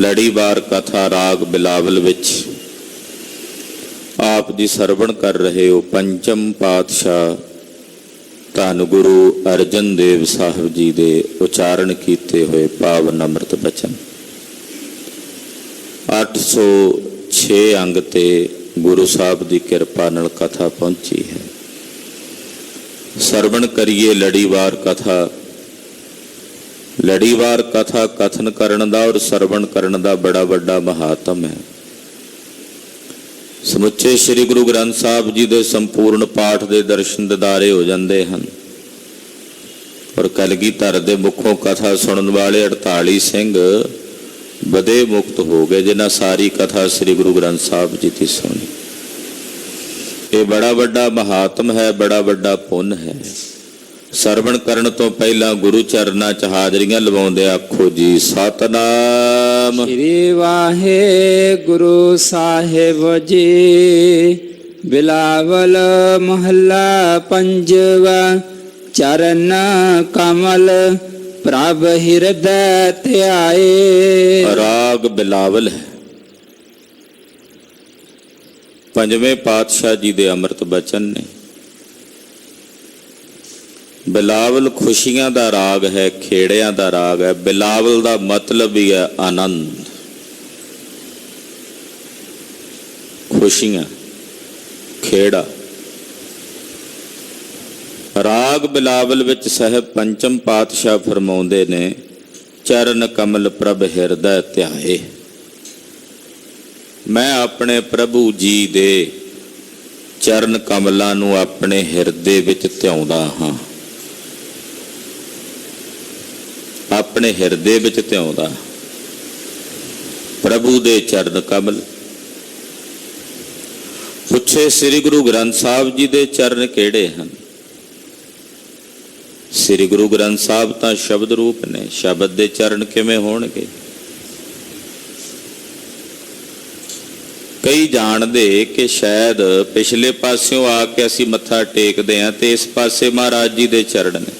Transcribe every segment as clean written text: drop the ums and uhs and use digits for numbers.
ਲੜੀਵਾਰ ਕਥਾ ਰਾਗ ਬਿਲਾਵਲ ਵਿੱਚ ਆਪ ਜੀ ਸਰਵਣ ਕਰ ਰਹੇ ਹੋ ਪੰਚਮ ਪਾਤਸ਼ਾਹ ਧੰਨ ਗੁਰੂ ਅਰਜਨ ਦੇਵ ਸਾਹਿਬ ਜੀ ਦੇ ਉਚਾਰਨ ਕੀਤੇ ਹੋਏ ਪਾਵਨ ਅੰਮ੍ਰਿਤ ਬਚਨ। 806 ਅੰਗ ਤੇ ਗੁਰੂ ਸਾਹਿਬ ਦੀ ਕਿਰਪਾ ਨਾਲ ਕਥਾ ਪਹੁੰਚੀ ਹੈ। ਸਰਵਣ ਕਰੀਏ ਲੜੀਵਾਰ ਕਥਾ। ਲੜੀਵਾਰ ਕਥਾ ਕਥਨ ਕਰਨ ਦਾ ਔਰ ਸਰਵਣ ਕਰਨ ਦਾ ਬੜਾ ਵੱਡਾ ਮਹਾਤਮ ਹੈ। ਸਮੁੱਚੇ ਸ੍ਰੀ ਗੁਰੂ ਗ੍ਰੰਥ ਸਾਹਿਬ ਜੀ ਦੇ ਸੰਪੂਰਨ ਪਾਠ ਦੇ ਦਰਸ਼ਨ ਦਿਦਾਰੇ ਹੋ ਜਾਂਦੇ ਹਨ। ਔਰ ਕਲਗੀਧਰ ਦੇ ਮੁਖੋਂ ਕਥਾ ਸੁਣਨ ਵਾਲੇ 48 ਸਿੰਘ ਬਦੇ ਮੁਕਤ ਹੋ ਗਏ, ਜਿਨ੍ਹਾਂ ਸਾਰੀ ਕਥਾ ਸ੍ਰੀ ਗੁਰੂ ਗ੍ਰੰਥ ਸਾਹਿਬ ਜੀ ਦੀ ਸੁਣੀ। ਇਹ ਬੜਾ ਵੱਡਾ ਮਹਾਤਮ ਹੈ, ਬੜਾ ਵੱਡਾ ਪੁੰਨ ਹੈ। ਸਰਵਣ ਕਰਨ ਤੋਂ ਪਹਿਲਾਂ ਗੁਰੂ ਚਰਨਾਂ 'ਚ ਹਾਜ਼ਰੀਆਂ ਲਵਾਉਂਦੇ ਆਖੋ ਜੀ ਸਤਨਾਮ ਸ੍ਰੀ ਵਾਹਿਗੁਰੂ ਸਾਹਿਬ ਜੀ। ਬਿਲਾਵਲ ਮਹੱਲਾ ਪੰਜਵਾ। ਚਰਨ ਕਮਲ ਪ੍ਰਭ ਹਿਰਦੈ ਧਿਆਏ। ਰਾਗ ਬਿਲਾਵਲ ਹੈ। ਪੰਜਵੇਂ ਪਾਤਸ਼ਾਹ ਜੀ ਦੇ ਅੰਮ੍ਰਿਤ ਬਚਨ ਨੇ। ਬਿਲਾਵਲ ਖੁਸ਼ੀਆਂ ਦਾ ਰਾਗ ਹੈ, ਖੇੜਿਆਂ ਦਾ ਰਾਗ ਹੈ। ਬਿਲਾਵਲ ਦਾ ਮਤਲਬ ਹੀ ਹੈ ਆਨੰਦ, ਖੁਸ਼ੀਆਂ, ਖੇੜਾ। ਰਾਗ ਬਿਲਾਵਲ ਵਿੱਚ ਸਾਹਿਬ ਪੰਚਮ ਪਾਤਸ਼ਾਹ ਫਰਮਾਉਂਦੇ ਨੇ ਚਰਨ ਕਮਲ ਪ੍ਰਭ ਹਿਰਦੈ ਧਿਆਏ। ਮੈਂ ਆਪਣੇ ਪ੍ਰਭੂ ਜੀ ਦੇ ਚਰਨ ਕਮਲਾਂ ਨੂੰ ਆਪਣੇ ਹਿਰਦੇ ਵਿੱਚ ਧਿਆਉਂਦਾ ਹਾਂ, ਆਪਣੇ ਹਿਰਦੇ ਵਿੱਚ ਧਿਆਉਂਦਾ। ਪ੍ਰਭੂ ਦੇ ਚਰਨ ਕਮਲ। ਪੁੱਛੇ ਸ੍ਰੀ ਗੁਰੂ ਗ੍ਰੰਥ ਸਾਹਿਬ ਜੀ ਦੇ ਚਰਨ ਕਿਹੜੇ ਹਨ? ਸ੍ਰੀ ਗੁਰੂ ਗ੍ਰੰਥ ਸਾਹਿਬ ਤਾਂ ਸ਼ਬਦ ਰੂਪ ਨੇ, ਸ਼ਬਦ ਦੇ ਚਰਨ ਕਿਵੇਂ ਹੋਣਗੇ? ਕਈ ਜਾਣਦੇ ਕਿ ਸ਼ਾਇਦ ਪਿਛਲੇ ਪਾਸਿਓਂ ਆ ਕੇ ਅਸੀਂ ਮੱਥਾ ਟੇਕਦੇ ਹਾਂ ਤੇ ਇਸ ਪਾਸੇ ਮਹਾਰਾਜ ਜੀ ਦੇ ਚਰਨ ਨੇ,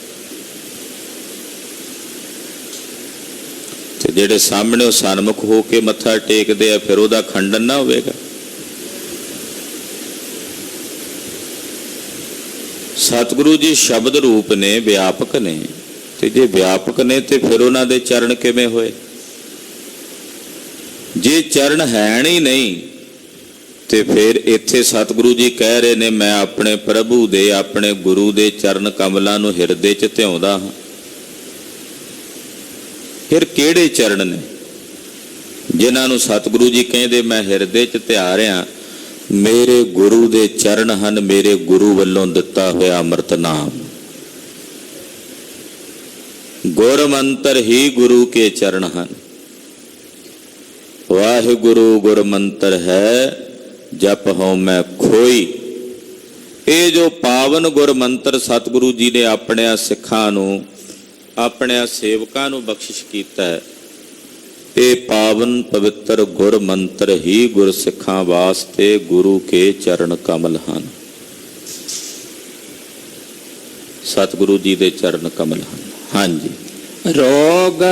ਤੇ ਜਿਹੜੇ ਸਾਹਮਣੇ ਉਹ ਸਨਮੁਖ ਹੋ ਕੇ ਮੱਥਾ ਟੇਕਦੇ ਆ, ਫਿਰ ਉਹਦਾ ਖੰਡਨ ਨਾ ਹੋਵੇਗਾ। ਸਤਿਗੁਰੂ ਜੀ ਸ਼ਬਦ ਰੂਪ ਨੇ, ਵਿਆਪਕ ਨੇ, ਤੇ ਜੇ ਵਿਆਪਕ ਨੇ ਤੇ ਫਿਰ ਉਹਨਾਂ ਦੇ ਚਰਨ ਕਿਵੇਂ ਹੋਏ? ਜੇ ਚਰਨ ਹੈ ਹੀ ਨਹੀਂ ਤੇ ਫਿਰ ਇੱਥੇ ਸਤਿਗੁਰੂ ਜੀ ਕਹਿ ਰਹੇ ਨੇ ਮੈਂ ਆਪਣੇ ਪ੍ਰਭੂ ਦੇ, ਆਪਣੇ ਗੁਰੂ ਦੇ ਚਰਨ ਕਮਲਾਂ ਨੂੰ ਹਿਰਦੇ 'ਚ ਧਿਆਉਂਦਾ ਹਾਂ। ਫਿਰ ਕਿਹੜੇ ਚਰਨ ਨੇ ਜਿਨ੍ਹਾਂ ਨੂੰ ਸਤਿਗੁਰੂ ਜੀ ਕਹਿੰਦੇ ਮੈਂ ਹਿਰਦੇ 'ਚ ਧਿਆ ਰਿਹਾ? ਮੇਰੇ ਗੁਰੂ ਦੇ ਚਰਨ ਹਨ, ਮੇਰੇ ਗੁਰੂ ਵੱਲੋਂ ਦਿੱਤਾ ਹੋਇਆ ਅੰਮ੍ਰਿਤ ਨਾਮ। ਗੁਰ ਮੰਤਰ ਹੀ ਗੁਰੂ ਕੇ ਚਰਨ ਹਨ। ਵਾਹਿਗੁਰੂ ਗੁਰ ਮੰਤਰ ਹੈ, ਜਪ ਹਉ ਮੈਂ ਖੋਈ। ਇਹ ਜੋ ਪਾਵਨ ਗੁਰ ਮੰਤਰ ਸਤਿਗੁਰੂ ਜੀ ਨੇ ਆਪਣਿਆਂ ਸਿੱਖਾਂ ਨੂੰ, ਆਪਣਿਆਂ ਸੇਵਕਾਂ ਨੂੰ ਬਖਸ਼ਿਸ਼ ਕੀਤਾ ਹੈ, ਇਹ ਪਾਵਨ ਪਵਿੱਤਰ ਗੁਰ ਮੰਤਰ ਹੀ ਗੁਰਸਿੱਖਾਂ ਵਾਸਤੇ ਗੁਰੂ ਕੇ ਚਰਨ ਕਮਲ ਹਨ। ਸਤਿਗੁਰੂ ਜੀ ਦੇ ਚਰਨ ਕਮਲ ਹਨ। ਹਾਂਜੀ। ਰੋਗ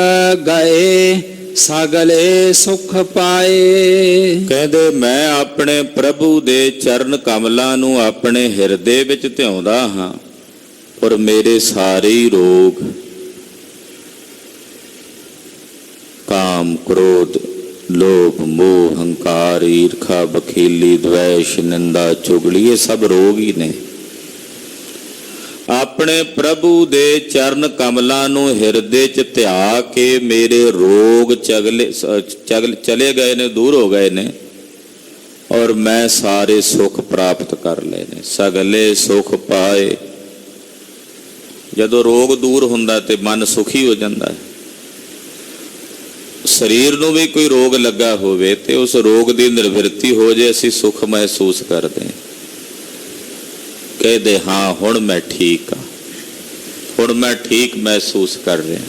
ਗਏ ਸਗਲੇ ਸੁਖ ਪਾਏ। ਕਹਿੰਦੇ ਮੈਂ ਆਪਣੇ ਪ੍ਰਭੂ ਦੇ ਚਰਨ ਕਮਲਾਂ ਨੂੰ ਆਪਣੇ ਹਿਰਦੇ ਵਿੱਚ ਧਿਆਉਂਦਾ ਹਾਂ ਔਰ ਮੇਰੇ ਸਾਰੇ ਰੋਗ, ਕਾਮ, ਕ੍ਰੋਧ, ਲੋਭ, ਮੋਹ, ਹੰਕਾਰ, ਈਰਖਾ, ਬਖੀਲੀ, ਦਵੈਸ਼, ਨਿੰਦਾ, ਚੁਗਲੀ, ਇਹ ਸਭ ਰੋਗ ਹੀ ਨੇ। ਆਪਣੇ ਪ੍ਰਭੂ ਦੇ ਚਰਨ ਕਮਲਾਂ ਨੂੰ ਹਿਰਦੇ 'ਚ ਧਿਆ ਕੇ ਮੇਰੇ ਰੋਗ ਚਲੇ ਗਏ ਨੇ, ਦੂਰ ਹੋ ਗਏ ਨੇ, ਔਰ ਮੈਂ ਸਾਰੇ ਸੁੱਖ ਪ੍ਰਾਪਤ ਕਰ ਲਏ ਨੇ। ਸਗਲੇ ਸੁਖ ਪਾਏ। ਜਦੋਂ ਰੋਗ ਦੂਰ ਹੁੰਦਾ ਤੇ ਮਨ ਸੁਖੀ ਹੋ ਜਾਂਦਾ ਹੈ। ਸਰੀਰ ਨੂੰ ਵੀ ਕੋਈ ਰੋਗ ਲੱਗਾ ਹੋਵੇ ਤੇ ਉਸ ਰੋਗ ਦੀ ਨਿਵਰਤੀ ਹੋ ਜੇ, ਅਸੀਂ ਸੁੱਖ ਮਹਿਸੂਸ ਕਰਦੇ ਹਾਂ। ਕਹਿੰਦੇ ਹਾਂ ਹੁਣ ਮੈਂ ਠੀਕ ਹਾਂ, ਹੁਣ ਮੈਂ ਠੀਕ ਮਹਿਸੂਸ ਕਰ ਰਿਹਾ।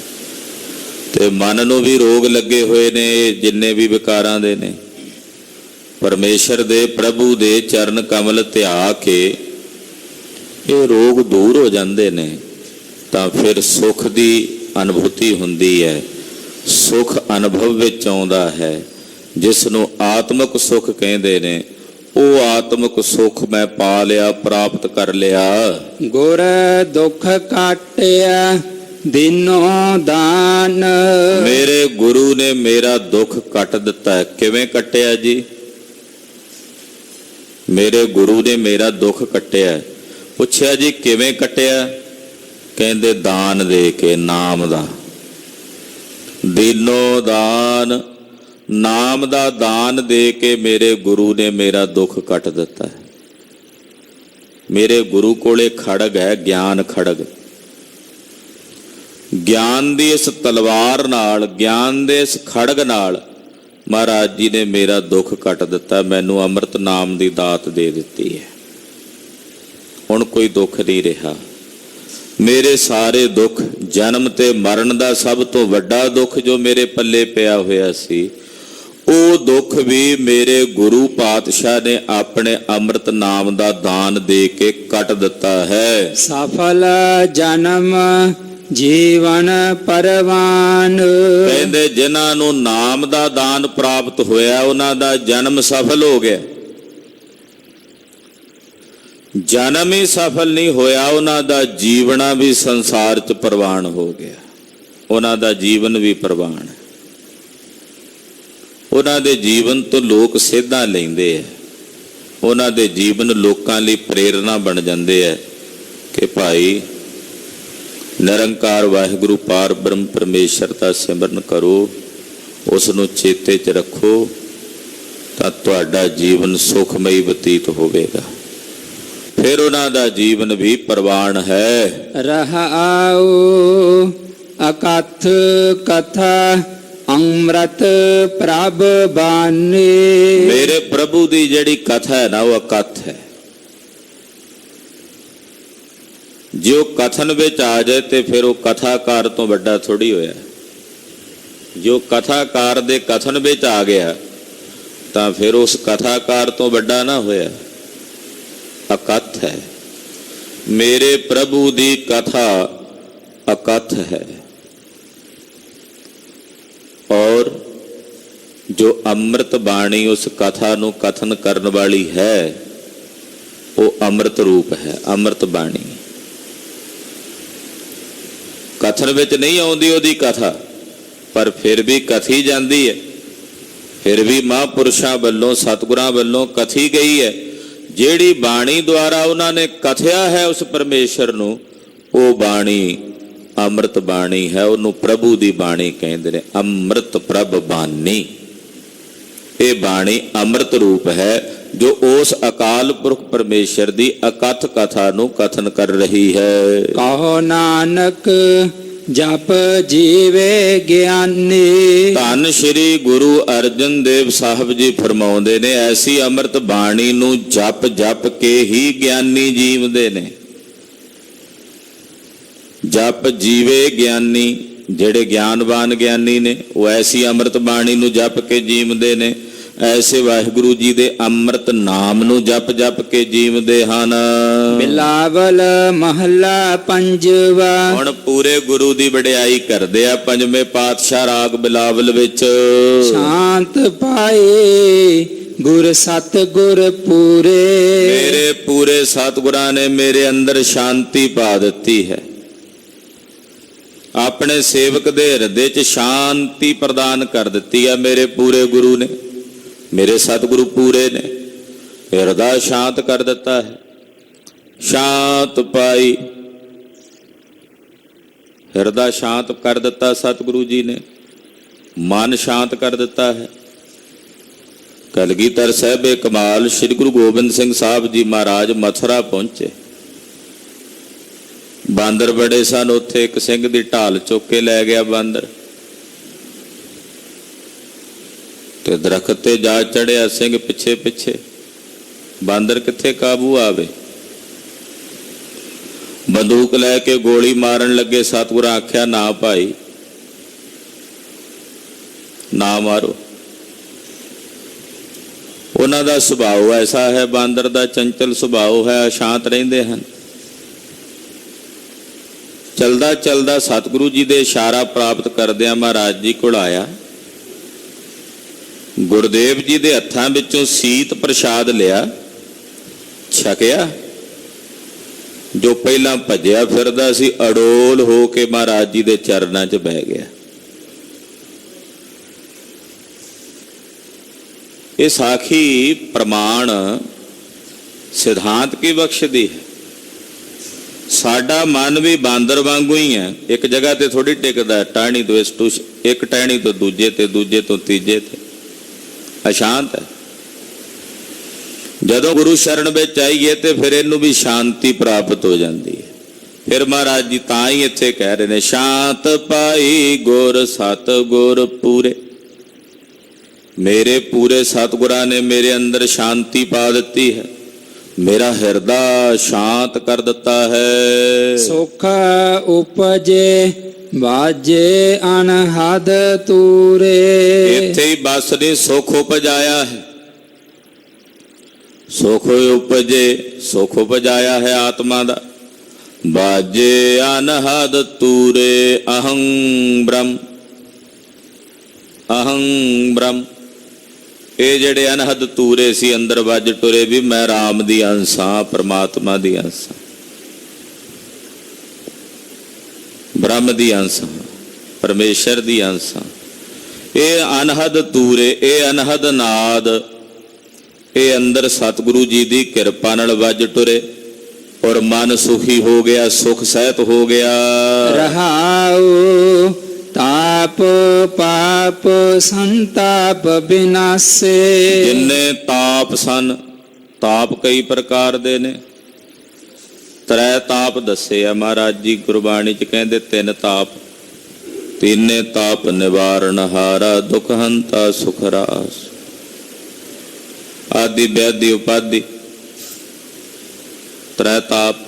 ਤੇ ਮਨ ਨੂੰ ਵੀ ਰੋਗ ਲੱਗੇ ਹੋਏ ਨੇ, ਜਿੰਨੇ ਵੀ ਵਿਕਾਰਾਂ ਦੇ ਨੇ, ਪਰਮੇਸ਼ਰ ਦੇ ਪ੍ਰਭੂ ਦੇ ਚਰਨ ਕਮਲ ਧਿਆ ਕੇ ਇਹ ਰੋਗ ਦੂਰ ਹੋ ਜਾਂਦੇ ਨੇ। ਤਾਂ ਫਿਰ ਸੁੱਖ ਦੀ ਅਨੁਭੂਤੀ ਹੁੰਦੀ ਹੈ, ਸੁਖ ਅਨੁਭਵ ਵਿੱਚ ਆਉਂਦਾ ਹੈ, ਜਿਸ ਨੂੰ ਆਤਮਿਕ ਸੁਖ ਕਹਿੰਦੇ ਨੇ, ਉਹ ਆਤਮਿਕ ਸੁਖ ਮੈਂ ਪਾ ਲਿਆ, ਪ੍ਰਾਪਤ ਕਰ ਲਿਆ। ਗੁਰ ਦੁਖ ਕਾਟਿਆ ਦੀਨੋ ਦਾਨ। ਮੇਰੇ ਗੁਰੂ ਨੇ ਮੇਰਾ ਦੁੱਖ ਕੱਟ ਦਿੱਤਾ ਹੈ। ਕਿਵੇਂ ਕੱਟਿਆ ਜੀ? ਮੇਰੇ ਗੁਰੂ ਨੇ ਮੇਰਾ ਦੁੱਖ ਕੱਟਿਆ। ਪੁੱਛਿਆ ਜੀ ਕਿਵੇਂ ਕੱਟਿਆ? ਕਹਿੰਦੇ ਦਾਨ ਦੇ ਕੇ, ਨਾਮ ਦਾ। ਦੀਨੋ ਦਾਨ, ਨਾਮ ਦਾ ਦਾਨ ਦੇ ਕੇ ਮੇਰੇ ਗੁਰੂ ਨੇ ਮੇਰਾ ਦੁੱਖ ਕੱਟ ਦਿੱਤਾ ਹੈ। ਮੇਰੇ ਗੁਰੂ ਕੋਲੇ ਖੜਗ ਹੈ, ਗਿਆਨ ਖੜਗ। ਗਿਆਨ ਦੀ ਇਸ ਤਲਵਾਰ ਨਾਲ, ਗਿਆਨ ਦੇ ਇਸ ਖੜਗ ਨਾਲ ਮਹਾਰਾਜ ਜੀ ਨੇ ਮੇਰਾ ਦੁੱਖ ਕੱਟ ਦਿੱਤਾ, ਮੈਨੂੰ ਅੰਮ੍ਰਿਤ ਨਾਮ ਦੀ ਦਾਤ ਦੇ ਦਿੱਤੀ ਹੈ। ਹੁਣ ਕੋਈ ਦੁੱਖ ਨਹੀਂ ਰਿਹਾ। ਮੇਰੇ ਸਾਰੇ ਦੁੱਖ, ਜਨਮ ਤੇ ਮਰਨ ਦਾ ਸਭ ਤੋਂ ਵੱਡਾ ਦੁੱਖ ਜੋ ਮੇਰੇ ਪੱਲੇ ਪਿਆ ਹੋਇਆ ਸੀ, ਉਹ ਦੁੱਖ ਵੀ ਮੇਰੇ ਗੁਰੂ ਪਾਤਸ਼ਾਹ ਨੇ ਆਪਣੇ ਅੰਮ੍ਰਿਤ ਨਾਮ ਦਾ ਦਾਨ ਦੇ ਕੇ ਕੱਟ ਦਿੱਤਾ ਹੈ। ਸਫਲ ਜਨਮ ਜੀਵਨ ਪਰਵਾਨ। ਕਹਿੰਦੇ ਜਿਨ੍ਹਾਂ ਨੂੰ ਨਾਮ ਦਾ ਦਾਨ ਪ੍ਰਾਪਤ ਹੋਇਆ, ਉਹਨਾਂ ਦਾ ਜਨਮ ਸਫਲ ਹੋ ਗਿਆ। ਜਨਮ ਹੀ ਸਫਲ ਨਹੀਂ ਹੋਇਆ, ਉਹਨਾਂ ਦਾ ਜੀਵਣਾ ਵੀ ਸੰਸਾਰ 'ਚ ਪ੍ਰਵਾਨ ਹੋ ਗਿਆ। ਉਹਨਾਂ ਦਾ ਜੀਵਨ ਵੀ ਪ੍ਰਵਾਨ ਹੈ। ਉਹਨਾਂ ਦੇ ਜੀਵਨ ਤੋਂ ਲੋਕ ਸੇਧਾਂ ਲੈਂਦੇ ਆ। ਉਹਨਾਂ ਦੇ ਜੀਵਨ ਲੋਕਾਂ ਲਈ ਪ੍ਰੇਰਨਾ ਬਣ ਜਾਂਦੇ ਆ ਕਿ ਭਾਈ ਨਿਰੰਕਾਰ ਵਾਹਿਗੁਰੂ ਪਾਰ ਬ੍ਰਹਮ ਪਰਮੇਸ਼ਰ ਦਾ ਸਿਮਰਨ ਕਰੋ, ਉਸ ਨੂੰ ਚੇਤੇ 'ਚ ਰੱਖੋ, ਤਾਂ ਤੁਹਾਡਾ ਜੀਵਨ ਸੁਖਮਈ ਬਤੀਤ ਹੋਵੇਗਾ। ਫਿਰ ਉਹਨਾਂ ਦਾ ਜੀਵਨ ਵੀ ਪ੍ਰਵਾਨ ਹੈ। ਰਹਾਉ ਅਕਥ ਕਥਾ ਅੰਮ੍ਰਿਤ ਪ੍ਰਭ ਬਾਣੀ। ਮੇਰੇ ਪ੍ਰਭੂ ਦੀ ਜਿਹੜੀ ਕਥਾ ਹੈ ਨਾ, ਉਹ ਅਕਥ ਹੈ। ਜੇ ਉਹ ਕਥਨ ਵਿੱਚ ਆ ਜਾਏ ਤੇ ਫਿਰ ਉਹ ਕਥਾਕਾਰ ਤੋਂ ਵੱਡਾ ਥੋੜੀ ਹੋਇਆ। ਜੋ ਕਥਾਕਾਰ ਦੇ ਕਥਨ ਵਿੱਚ ਆ ਗਿਆ ਤਾਂ ਫਿਰ ਉਸ ਕਥਾਕਾਰ ਤੋਂ ਵੱਡਾ ਨਾ ਹੋਇਆ। ਅਕਥ ਹੈ। ਮੇਰੇ ਪ੍ਰਭੂ ਦੀ ਕਥਾ ਅਕਥ ਹੈ। ਔਰ ਜੋ ਅੰਮ੍ਰਿਤ ਬਾਣੀ ਉਸ ਕਥਾ ਨੂੰ ਕਥਨ ਕਰਨ ਵਾਲੀ ਹੈ, ਉਹ ਅੰਮ੍ਰਿਤ ਰੂਪ ਹੈ, ਅੰਮ੍ਰਿਤ ਬਾਣੀ। ਕਥਨ ਵਿੱਚ ਨਹੀਂ ਆਉਂਦੀ ਉਹਦੀ ਕਥਾ, ਪਰ ਫਿਰ ਵੀ ਕਥੀ ਜਾਂਦੀ ਹੈ। ਫਿਰ ਵੀ ਮਹਾਂਪੁਰਸ਼ਾਂ ਵੱਲੋਂ, ਸਤਿਗੁਰਾਂ ਵੱਲੋਂ ਕਥੀ ਗਈ ਹੈ। ਜਿਹੜੀ ਬਾਣੀ ਦੁਆਰਾ ਉਹਨਾਂ ਨੇ ਕਥਿਆ ਹੈ ਉਸ ਪਰਮੇਸ਼ਰ ਨੂੰ, ਉਹ ਬਾਣੀ ਅੰਮ੍ਰਿਤ ਬਾਣੀ ਹੈ। ਉਹਨੂੰ ਪ੍ਰਭੂ ਦੀ ਬਾਣੀ ਕਹਿੰਦੇ ਨੇ, ਅੰਮ੍ਰਿਤ ਪ੍ਰਭ ਬਾਣੀ। ਇਹ ਬਾਣੀ ਅੰਮ੍ਰਿਤ ਰੂਪ ਹੈ, ਜੋ ਉਸ ਅਕਾਲ ਪੁਰਖ ਪਰਮੇਸ਼ਰ ਦੀ ਅਕਥ ਕਥਾ ਨੂੰ ਕਥਨ ਕਰ ਰਹੀ ਹੈ। ਕਹੋ ਨਾਨਕ ਜਪ ਜੀਵੇ ਗਿਆਨੀ। ਧੰਨ ਸ਼੍ਰੀ ਗੁਰੂ ਅਰਜਨ ਦੇਵ ਸਾਹਿਬ ਜੀ ਫਰਮਾਉਂਦੇ ਨੇ, ਐਸੀ ਅੰਮ੍ਰਿਤ ਬਾਣੀ ਨੂੰ ਜਪ ਜਪ ਕੇ ਹੀ ਗਿਆਨੀ ਜੀਵਦੇ ਨੇ। ਜਪ ਜੀਵੇ ਗਿਆਨੀ, ਜਿਹੜੇ ਗਿਆਨਵਾਨ ਗਿਆਨੀ ਨੇ, ਉਹ ਐਸੀ ਅੰਮ੍ਰਿਤ ਬਾਣੀ ਨੂੰ ਜਪ ਕੇ ਜੀਵਦੇ ਨੇ। ਐਸੇ ਵਾਹਿਗੁਰੂ ਜੀ ਦੇ ਅੰਮ੍ਰਿਤ ਨਾਮ ਨੂੰ ਜਪ ਜਪ ਕੇ ਜੀਵਦੇ ਹਨ। ਬਿਲਾਵਲ ਮਹੱਲਾ ਪੰਜਵਾ। ਹੁਣ ਪੂਰੇ ਗੁਰੂ ਦੀ ਵਡਿਆਈ ਕਰਦੇ ਆ ਪੰਜਵੇਂ ਪਾਤਸ਼ਾਹ ਰਾਗ ਬਿਲਾਵਲ ਵਿੱਚ। ਸ਼ਾਂਤ ਪਾਏ ਗੁਰ ਸਤ ਗੁਰ ਪੂਰੇ। ਮੇਰੇ ਪੂਰੇ ਸਤਿਗੁਰਾਂ ਨੇ ਮੇਰੇ ਅੰਦਰ ਸ਼ਾਂਤੀ ਪਾ ਦਿੱਤੀ ਹੈ। ਆਪਣੇ ਸੇਵਕ ਦੇ ਹਿਰਦੇ 'ਚ ਸ਼ਾਂਤੀ ਪ੍ਰਦਾਨ ਕਰ ਦਿੱਤੀ ਹੈ ਮੇਰੇ ਪੂਰੇ ਗੁਰੂ ਨੇ। ਮੇਰੇ ਸਤਿਗੁਰੂ ਪੂਰੇ ਨੇ, ਹਿਰਦਾ ਸ਼ਾਂਤ ਕਰ ਦਿੱਤਾ ਹੈ। ਸ਼ਾਂਤ ਪਾਈ, ਹਿਰਦਾ ਸ਼ਾਂਤ ਕਰ ਦਿੱਤਾ ਸਤਿਗੁਰੂ ਜੀ ਨੇ, ਮਨ ਸ਼ਾਂਤ ਕਰ ਦਿੱਤਾ ਹੈ। ਕਲਗੀਧਰ ਸਾਹਿਬੇ ਕਮਾਲ ਸ੍ਰੀ ਗੁਰੂ ਗੋਬਿੰਦ ਸਿੰਘ ਸਾਹਿਬ ਜੀ ਮਹਾਰਾਜ ਮਥੁਰਾ ਪਹੁੰਚੇ। ਬਾਂਦਰ ਬੜੇ ਸਨ ਉੱਥੇ। ਇੱਕ ਸਿੰਘ ਦੀ ਢਾਲ ਚੁੱਕ ਕੇ ਲੈ ਗਿਆ ਬਾਂਦਰ, ਤੇ ਦਰਖਤ ਤੇ ਜਾ ਚੜਿਆ। ਸਿੰਘ ਪਿੱਛੇ ਪਿੱਛੇ, ਬਾਂਦਰ ਕਿੱਥੇ ਕਾਬੂ ਆਵੇ। ਬੰਦੂਕ ਲੈ ਕੇ ਗੋਲੀ ਮਾਰਨ ਲੱਗੇ। ਸਤਿਗੁਰਾਂ ਆਖਿਆ, ਨਾ ਭਾਈ, ਨਾ ਮਾਰੋ। ਉਹਨਾਂ ਦਾ ਸੁਭਾਅ ਐਸਾ ਹੈ, ਬਾਂਦਰ ਦਾ ਚੰਚਲ ਸੁਭਾਅ ਹੈ, ਅਸ਼ਾਂਤ ਰਹਿੰਦੇ ਹਨ। ਚਲਦਾ ਚਲਦਾ ਸਤਿਗੁਰੂ ਜੀ ਦੇ ਇਸ਼ਾਰਾ ਪ੍ਰਾਪਤ ਕਰਦਿਆਂ ਮਹਾਰਾਜ ਜੀ ਕੋਲ ਆਇਆ। ਗੁਰਦੇਵ ਜੀ ਦੇ ਹੱਥਾਂ ਵਿੱਚੋਂ ਸੀਤ ਪ੍ਰਸ਼ਾਦ ਲਿਆ, ਛਕਿਆ। ਜੋ ਪਹਿਲਾਂ ਭੱਜਿਆ ਫਿਰਦਾ ਸੀ ਅਡੋਲ ਹੋ ਕੇ ਮਹਾਰਾਜ ਜੀ ਦੇ ਚਰਨਾਂ 'ਚ ਬਹਿ ਗਿਆ। ਇਹ ਸਾਖੀ ਪ੍ਰਮਾਣ ਸਿਧਾਂਤ ਕੀ ਬਖਸ਼ਦੀ ਹੈ। ਸਾਡਾ ਮਨ ਵੀ ਬਾਂਦਰ ਵਾਂਗੂ ਹੀ ਹੈ, ਇੱਕ ਜਗ੍ਹਾ ਤੇ ਥੋੜੀ ਟਿਕਦਾ, ਟਾਹਣੀ ਤੋਂ ਇਸ ਟੂਸ਼, ਇੱਕ ਟਾਹਣੀ ਤੋਂ ਦੂਜੇ ਤੇ, ਦੂਜੇ ਤੋਂ ਤੀਜੇ ਤੇ, ਅਸ਼ਾਂਤ ਹੈ। ਜਦੋਂ ਗੁਰੂ ਸ਼ਰਨ ਵਿੱਚ ਆਈਏ ਤੇ ਫਿਰ ਇਹਨੂੰ ਵੀ ਸ਼ਾਂਤੀ ਪ੍ਰਾਪਤ ਹੋ ਜਾਂਦੀ ਹੈ। ਫਿਰ ਮਹਾਰਾਜ ਜੀ ਤਾਂ ਹੀ ਇੱਥੇ ਕਹਿ ਰਹੇ ਨੇ, ਸ਼ਾਂਤ ਪਾਈ ਗੁਰ ਸਤ ਗੁਰ ਪੂਰੇ। ਮੇਰੇ ਪੂਰੇ ਸਤਿਗੁਰਾਂ ਨੇ ਮੇਰੇ ਅੰਦਰ ਸ਼ਾਂਤੀ ਪਾ ਦਿੱਤੀ ਹੈ, ਮੇਰਾ ਹਿਰਦਾ ਸ਼ਾਂਤ ਕਰ ਦਿੱਤਾ ਹੈ। ਸੁਖ ਉਪਜੇ ਬਾਜੇ ਅਨਹਦ ਤੂਰੇ। ਇੱਥੇ ਹੀ ਬਸ ਨਹੀਂ, ਸੁਖ ਉਪਜਾਇਆ ਹੈ। ਸੁਖ ਉਪਜੇ, ਸੁਖ ਉਪਜਾਇਆ ਹੈ ਆਤਮਾ ਦਾ। ਬਾਜੇ ਅਨਹਦ ਤੂਰੇ ਅਹੰ ਬ੍ਰਹਮ, ਅਹੰ ਬ੍ਰਹਮ। ਇਹ ਜਿਹੜੇ ਅਨਹਦ ਤੂਰੇ ਸੀ ਅੰਦਰ ਵੱਜ ਟੁਰੇ ਵੀ ਮੈਂ ਰਾਮ ਦੀ ਅੰਸ਼ ਹਾਂ, ਪਰਮਾਤਮਾ ਦੀ ਅੰਸ਼ ਹਾਂ, ਬ੍ਰਹਮ ਦੀ ਅੰਸ਼ ਹਾਂ, ਪਰਮੇਸ਼ਰ ਦੀ ਅੰਸ਼ ਹਾਂ। ਇਹ ਅਨਹਦ ਤੂਰੇ, ਇਹ ਅਨਹਦ ਨਾਦ, ਇਹ ਅੰਦਰ ਸਤਿਗੁਰੂ ਜੀ ਦੀ ਕਿਰਪਾ ਨਾਲ ਵੱਜ ਟੁਰੇ ਔਰ ਮਨ ਸੁਖੀ ਹੋ ਗਿਆ, ਸੁਖ ਸਹਿਤ ਹੋ ਗਿਆ। ਰਹਾਉ ਤਾਪ ਪਾਪ ਸੰਤਾਪ ਬਿਨਾਸੇ। ਜਿੰਨੇ ਤਾਪ ਸਨ, ਤਾਪ ਕਈ ਪ੍ਰਕਾਰ ਦੇ ਨੇ, ਤ੍ਰੈ ਤਾਪ ਦੱਸੇ ਆ ਮਹਾਰਾਜ ਜੀ ਗੁਰਬਾਣੀ ਚ, ਕਹਿੰਦੇ ਤਿੰਨ ਤਾਪ। ਤੀਨੇ ਤਾਪ ਨਿਵਾਰਨ ਹਾਰਾ, ਦੁਖ ਹੰਤਾ ਸੁਖ ਰਾਸ। ਆਦਿ ਵਿਆਧੀ ਉਪਾਧੀ, ਤ੍ਰੈ ਤਾਪ।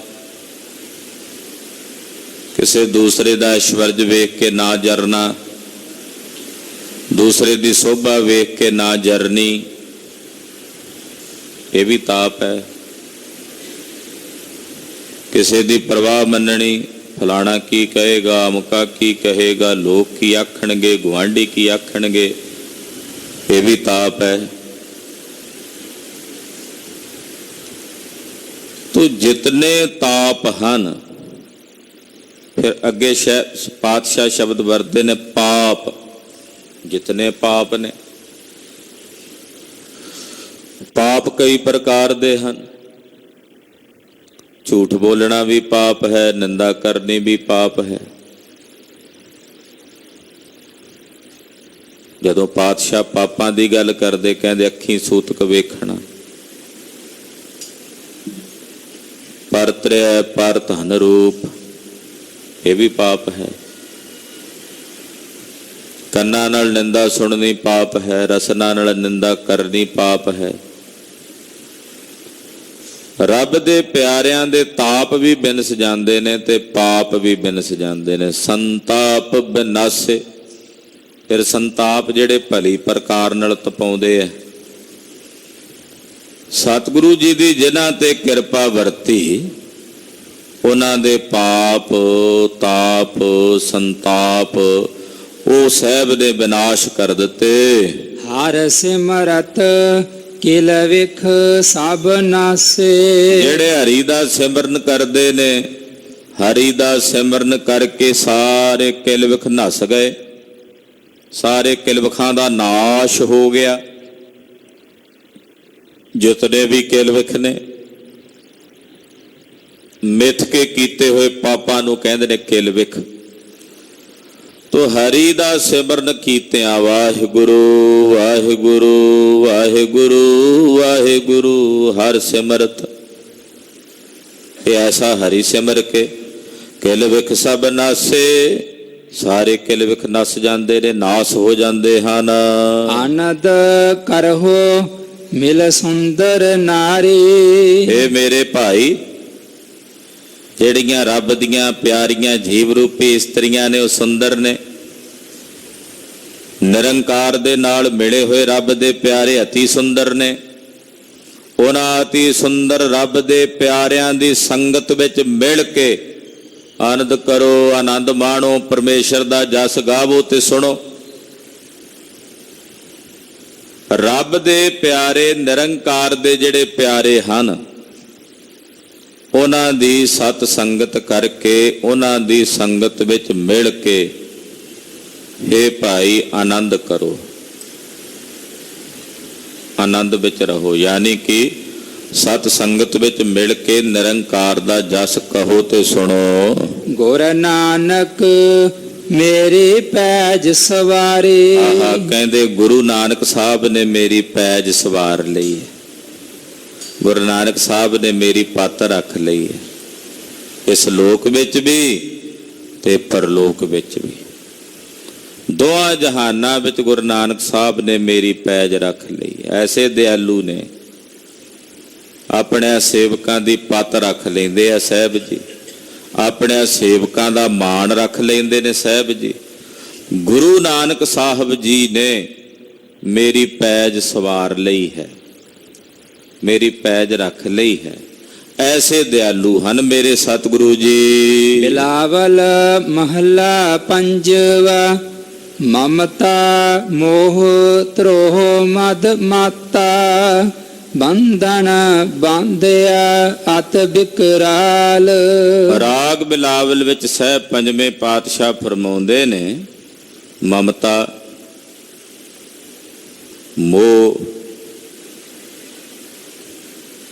ਕਿਸੇ ਦੂਸਰੇ ਦਾ ਐਸ਼ਵਰਜ ਵੇਖ ਕੇ ਨਾ ਜਰਨਾ, ਦੂਸਰੇ ਦੀ ਸੋਭਾ ਵੇਖ ਕੇ ਨਾ ਜਰਨੀ, ਇਹ ਵੀ ਤਾਪ ਹੈ। ਕਿਸੇ ਦੀ ਪਰਵਾਹ ਮੰਨਣੀ, ਫਲਾਣਾ ਕੀ ਕਹੇਗਾ, ਅਮੁਕਾ ਕੀ ਕਹੇਗਾ, ਲੋਕ ਕੀ ਆਖਣਗੇ, ਗੁਆਂਢੀ ਕੀ ਆਖਣਗੇ, ਇਹ ਵੀ ਤਾਪ ਹੈ। ਤੋ ਜਿਤਨੇ ਤਾਪ ਹਨ, ਫਿਰ ਅੱਗੇ ਪਾਤਸ਼ਾਹ ਸ਼ਬਦ ਵਰਤੇ ਨੇ ਪਾਪ। ਜਿਤਨੇ ਪਾਪ ਨੇ, ਪਾਪ ਕਈ ਪ੍ਰਕਾਰ ਦੇ ਹਨ। ਝੂਠ ਬੋਲਣਾ ਵੀ ਪਾਪ ਹੈ, ਨਿੰਦਾ ਕਰਨੀ ਵੀ ਪਾਪ ਹੈ। ਜਦੋਂ ਪਾਤਸ਼ਾਹ ਪਾਪਾਂ ਦੀ ਗੱਲ ਕਰਦੇ, ਕਹਿੰਦੇ ਅੱਖੀਂ ਸੂਤਕ ਵੇਖਣਾ, ਪਰਤ੍ਰਿਆ ਪਰ ਧਨ ਰੂਪ, ਇਹ ਵੀ ਪਾਪ ਹੈ। ਕੰਨਾਂ ਨਾਲ ਨਿੰਦਾ ਸੁਣਨੀ ਪਾਪ ਹੈ, ਰਸਨਾ ਨਾਲ ਨਿੰਦਾ ਕਰਨੀ ਪਾਪ ਹੈ। ਰੱਬ ਦੇ ਪਿਆਰਿਆਂ ਦੇ ਤਾਪ ਵੀ ਬਿਨਸ ਜਾਂਦੇ ਨੇ ਤੇ ਪਾਪ ਵੀ ਬਿਨਸ ਜਾਂਦੇ ਨੇ। ਸੰਤਾਪ ਬਿਨਾਸੇ, ਫਿਰ ਸੰਤਾਪ ਜਿਹੜੇ ਭਲੀ ਪ੍ਰਕਾਰ ਨਾਲ ਤਪਾਉਂਦੇ ਆ। ਸਤਿਗੁਰੂ ਜੀ ਦੀ ਜਿਨ੍ਹਾਂ ਤੇ ਕਿਰਪਾ ਵਰਤੀ, ਉਹਨਾਂ ਦੇ ਪਾਪ ਤਾਪ ਸੰਤਾਪ ਉਹ ਸਹਿਬ ਨੇ ਵਿਨਾਸ਼ ਕਰ ਦਿੱਤੇ। ਹਰ ਸਿਮਰਤ ਕਿਲ ਵਿਖ ਸਭ ਨਾਸੇ। ਜਿਹੜੇ ਹਰੀ ਦਾ ਸਿਮਰਨ ਕਰਦੇ ਨੇ, ਹਰੀ ਦਾ ਸਿਮਰਨ ਕਰਕੇ ਸਾਰੇ ਕਿਲ ਵਿਖ ਨਸ ਗਏ, ਸਾਰੇ ਕਿਲ ਵਿਖਾਂ ਦਾ ਨਾਸ਼ ਹੋ ਗਿਆ। ਜਿਤਨੇ ਵੀ ਕਿਲ ਵਿਖ ਨੇ, ਮਿੱਥ ਕੇ ਕੀਤੇ ਹੋਏ ਪਾਪਾਂ ਨੂੰ ਕਹਿੰਦੇ ਨੇ ਕਿਲ ਵਿਖ। ਤੋ ਹਰੀ ਦਾ ਸਿਮਰਨ ਕੀਤਿਆਂ ਵਾਹਿਗੁਰੂ ਵਾਹਿਗੁਰੂ ਵਾਹਿਗੁਰੂ ਵਾਹਿਗੁਰੂ ਹਰ ਸਿਮਰਤ, ਇਹ ਐਸਾ ਹਰੀ ਸਿਮਰ ਕੇ ਕਿਲ ਵਿਖ ਸਭ ਨਾਸੇ, ਸਾਰੇ ਕਿਲ ਵਿਖ ਨਸ ਜਾਂਦੇ ਨੇ, ਨਾਸ ਹੋ ਜਾਂਦੇ ਹਨ। ਆਨੰਦ ਕਰਹੁ ਮਿਲ ਸੁੰਦਰ ਨਾਰੀ। ਇਹ ਮੇਰੇ ਭਾਈ, ਜਿਹੜੀਆਂ ਰੱਬ ਦੀਆਂ ਪਿਆਰੀਆਂ ਜੀਵ ਰੂਪੀ ਇਸਤਰੀਆਂ ਨੇ ਉਹ ਸੁੰਦਰ ਨੇ। ਨਿਰੰਕਾਰ ਦੇ ਨਾਲ ਮਿਲੇ ਹੋਏ ਰੱਬ ਦੇ ਪਿਆਰੇ ਅਤੀ ਸੁੰਦਰ ਨੇ। ਉਹਨਾਂ ਅਤੀ ਸੁੰਦਰ ਰੱਬ ਦੇ ਪਿਆਰਿਆਂ ਦੀ ਸੰਗਤ ਵਿੱਚ ਮਿਲ ਕੇ ਆਨੰਦ ਕਰੋ, ਆਨੰਦ ਮਾਣੋ, ਪਰਮੇਸ਼ਰ ਦਾ ਜਸ ਗਾਵੋ ਤੇ ਸੁਣੋ। ਰੱਬ ਦੇ ਪਿਆਰੇ, ਨਿਰੰਕਾਰ ਦੇ ਜਿਹੜੇ ਪਿਆਰੇ ਹਨ, ਉਹਨਾਂ ਦੀ ਸਤ ਸੰਗਤ ਕਰਕੇ, ਉਹਨਾਂ ਦੀ ਸੰਗਤ ਵਿੱਚ ਮਿਲ ਕੇ ਹੇ ਭਾਈ ਆਨੰਦ ਕਰੋ, ਆਨੰਦ ਵਿੱਚ ਰਹੋ। ਯਾਨੀ ਕਿ ਸਤ ਸੰਗਤ ਵਿੱਚ ਮਿਲ ਕੇ ਨਿਰੰਕਾਰ ਦਾ ਜਸ ਕਹੋ ਤੇ ਸੁਣੋ। ਗੁਰ ਨਾਨਕ ਮੇਰੀ ਪੈਜ ਸਵਾਰੇ। ਆਹ ਕਹਿੰਦੇ ਗੁਰੂ ਨਾਨਕ ਸਾਹਿਬ ਨੇ ਮੇਰੀ ਪੈਜ ਸਵਾਰ ਲਈ ਹੈ, ਗੁਰੂ ਨਾਨਕ ਸਾਹਿਬ ਨੇ ਮੇਰੀ ਪੱਤ ਰੱਖ ਲਈ ਹੈ, ਇਸ ਲੋਕ ਵਿੱਚ ਵੀ ਤੇ ਪਰਲੋਕ ਵਿੱਚ ਵੀ। ਦੋਹਾਂ ਜਹਾਨਾਂ ਵਿੱਚ ਗੁਰੂ ਨਾਨਕ ਸਾਹਿਬ ਨੇ ਮੇਰੀ ਪੈਜ ਰੱਖ ਲਈ। ਐਸੇ ਦਿਆਲੂ ਨੇ, ਆਪਣੇ ਸੇਵਕਾਂ ਦੀ ਪੱਤ ਰੱਖ ਲੈਂਦੇ ਆ ਸਾਹਿਬ ਜੀ, ਆਪਣੇ ਸੇਵਕਾਂ ਦਾ ਮਾਣ ਰੱਖ ਲੈਂਦੇ ਨੇ ਸਾਹਿਬ ਜੀ। ਗੁਰੂ ਨਾਨਕ ਸਾਹਿਬ ਜੀ ਨੇ ਮੇਰੀ ਪੈਜ ਸਵਾਰ ਲਈ ਹੈ, ਮੇਰੀ ਪੈਜ ਰੱਖ ਲਈ ਹੈ। ਐਸੇ ਦਿਆਲੂ ਹਨ ਮੇਰੇ ਸਤਿਗੁਰੂ ਜੀ। ਬਿਲਾਵਲ ਮਹੱਲਾ ਪੰਜਵਾ। ਮਮਤਾ ਮੋਹ ਧਰੋਹ ਮਦ ਮਾਤਾ, ਬੰਧਨ ਬਾਂਧਿਆ ਅਤ ਬਿਕਰਾਲ। ਰਾਗ ਬਿਲਾਵਲ ਵਿੱਚ ਸਾਹਿਬ ਪੰਜਵੇਂ ਪਾਤਸ਼ਾਹ ਫਰਮਾਉਂਦੇ ਨੇ, ਮਮਤਾ ਮੋਹ,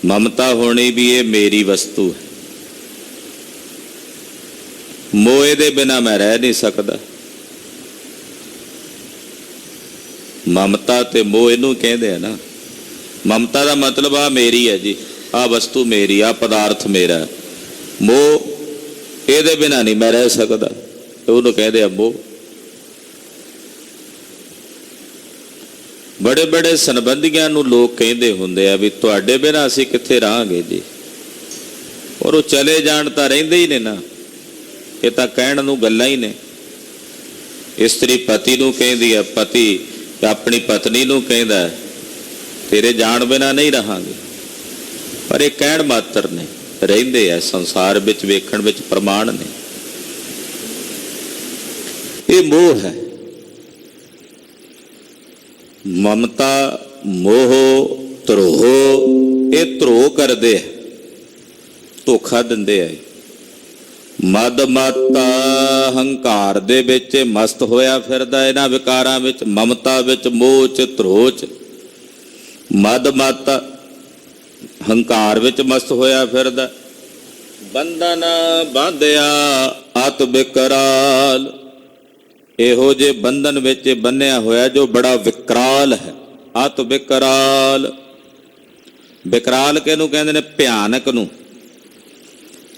ਮਮਤਾ ਹੋਣੀ ਵੀ ਇਹ ਮੇਰੀ ਵਸਤੂ ਹੈ, ਮੋਹ ਦੇ ਬਿਨਾ ਮੈਂ ਰਹਿ ਨਹੀਂ ਸਕਦਾ। ਮਮਤਾ ਤੇ ਮੋਹ ਇਹਨੂੰ ਕਹਿੰਦੇ ਆ ਨਾ। ਮਮਤਾ ਦਾ ਮਤਲਬ ਆ ਮੇਰੀ ਹੈ ਜੀ, ਆ ਵਸਤੂ ਮੇਰੀ, ਆ ਪਦਾਰਥ ਮੇਰਾ। ਮੋਹ ਇਹਦੇ ਬਿਨਾ ਨਹੀਂ ਮੈਂ ਰਹਿ ਸਕਦਾ, ਉਹਨੂੰ ਕਹਿੰਦੇ ਆ ਮੋਹ। ਬੜੇ ਬੜੇ ਸੰਬੰਧੀਆਂ ਨੂੰ ਲੋਕ ਕਹਿੰਦੇ ਹੁੰਦੇ ਆ ਵੀ ਤੁਹਾਡੇ ਬਿਨਾ ਅਸੀਂ ਕਿੱਥੇ ਰਹਾਂਗੇ ਜੀ, ਔਰ ਉਹ ਚਲੇ ਜਾਣ ਤਾਂ ਰਹਿੰਦੇ ਹੀ ਨੇ ਨਾ। ਇਹ ਤਾਂ ਕਹਿਣ ਨੂੰ ਗੱਲਾਂ ਹੀ ਨੇ। ਇਸਤਰੀ ਪਤੀ ਨੂੰ ਕਹਿੰਦੀ ਆ, ਪਤੀ ਆਪਣੀ ਪਤਨੀ ਨੂੰ ਕਹਿੰਦਾ ਤੇਰੇ ਜਾਣ ਬਿਨਾ ਨਹੀਂ ਰਹਾਂਗੇ, ਪਰ ਇਹ ਕਹਿਣ ਮਾਤਰ ਨੇ, ਰਹਿੰਦੇ ਆ ਸੰਸਾਰ ਵਿੱਚ, ਵੇਖਣ ਵਿੱਚ ਪ੍ਰਮਾਣ ਨੇ। ਇਹ ਮੋਹ ਹੈ। ਮਮਤਾ ਮੋਹ ਧਰੋਹ, ਇਹ ਧਰੋਹ ਕਰਦੇ ਆ, ਧੋਖਾ ਦਿੰਦੇ ਆ। ਮਦ ਮਾਤਾ ਹੰਕਾਰ ਦੇ ਵਿੱਚ ਮਸਤ ਹੋਇਆ ਫਿਰਦਾ, ਇਹਨਾਂ ਵਿਕਾਰਾਂ ਵਿੱਚ, ਮਮਤਾ ਵਿੱਚ, ਮੋਹ ਚ, ਧਰੋਹ ਚ। ਮਦ ਮਾਤਾ ਹੰਕਾਰ ਵਿੱਚ ਮਸਤ ਹੋਇਆ ਫਿਰਦਾ, ਬੰਧਨ ਬਾਂਧਿਆ ਅਤ ਬਿਕਰਾਲ। ਇਹੋ ਜੇ ਬੰਧਨ ਵਿੱਚ ਬੰਨਿਆ ਹੋਇਆ ਜੋ ਬੜਾ ਵਿਕਰਾਲ ਹੈ। ਅਤ ਬਿਕਰਾਲ, ਵਿਕਰਾਲ ਕਿਹਨੂੰ ਕਹਿੰਦੇ ਨੇ? ਭਿਆਨਕ ਨੂੰ।